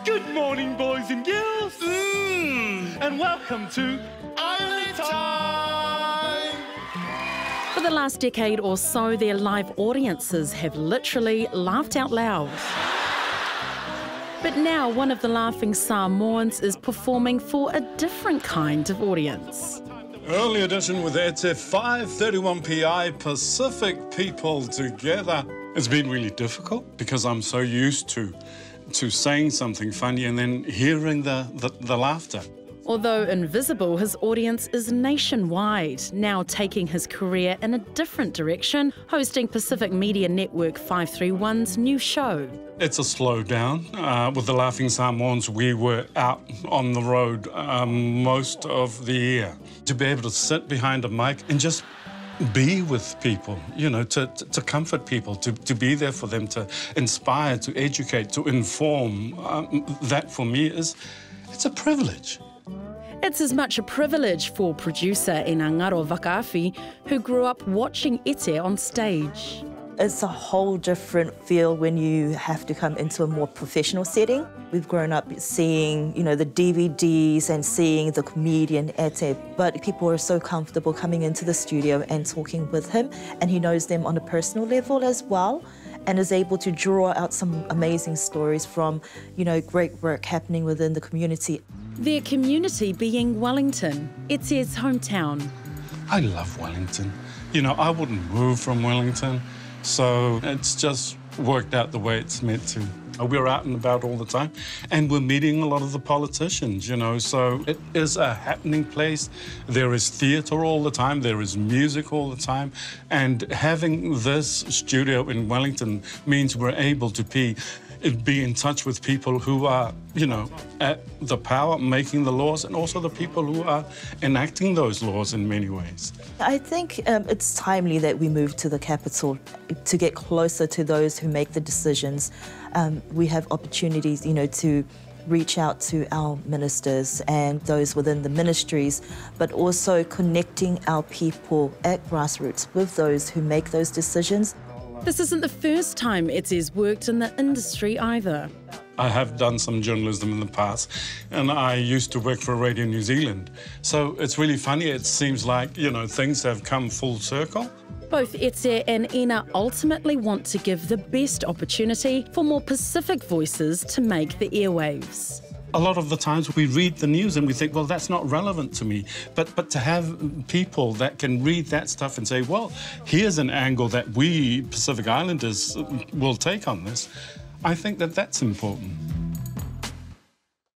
Good morning, boys and girls. And welcome to Island Time. For the last decade or so, their live audiences have literally laughed out loud. But now one of the Laughing Samoans is performing for a different kind of audience. Early edition with ETE 5:31 PI, Pacific People Together. It's been really difficult because I'm so used to saying something funny and then hearing the laughter. Although invisible, his audience is nationwide, now taking his career in a different direction, hosting Pacific Media Network 531's new show. It's a slowdown. With the Laughing Samoans, we were out on the road most of the year. To be able to sit behind a mic and just be with people, you know, to comfort people, to be there for them, to inspire, to educate, to inform, that for me it's a privilege. It's as much a privilege for producer Ngaro Vakaafi, who grew up watching ETE on stage. It's a whole different feel when you have to come into a more professional setting. We've grown up seeing, you know, the DVDs and seeing the comedian ETE, but people are so comfortable coming into the studio and talking with him, and he knows them on a personal level as well, and is able to draw out some amazing stories from, you know, great work happening within the community. Their community being Wellington, ETE's hometown. I love Wellington. You know, I wouldn't move from Wellington, so it's just worked out the way it's meant to. We're out and about all the time, and we're meeting a lot of the politicians, you know, so it is a happening place. There is theatre all the time, there is music all the time, and having this studio in Wellington means we're able to be in touch with people who are, you know, at the power, making the laws, and also the people who are enacting those laws in many ways. I think it's timely that we move to the capital to get closer to those who make the decisions. We have opportunities, you know, to reach out to our ministers and those within the ministries, but also connecting our people at grassroots with those who make those decisions. This isn't the first time ETE's worked in the industry either. I have done some journalism in the past, and I used to work for Radio New Zealand. So it's really funny. It seems like, you know, things have come full circle. Both ETE and Ina ultimately want to give the best opportunity for more Pacific voices to make the airwaves. A lot of the times we read the news and we think, well, that's not relevant to me. But to have people that can read that stuff and say, well, here's an angle that we Pacific Islanders will take on this, I think that that's important.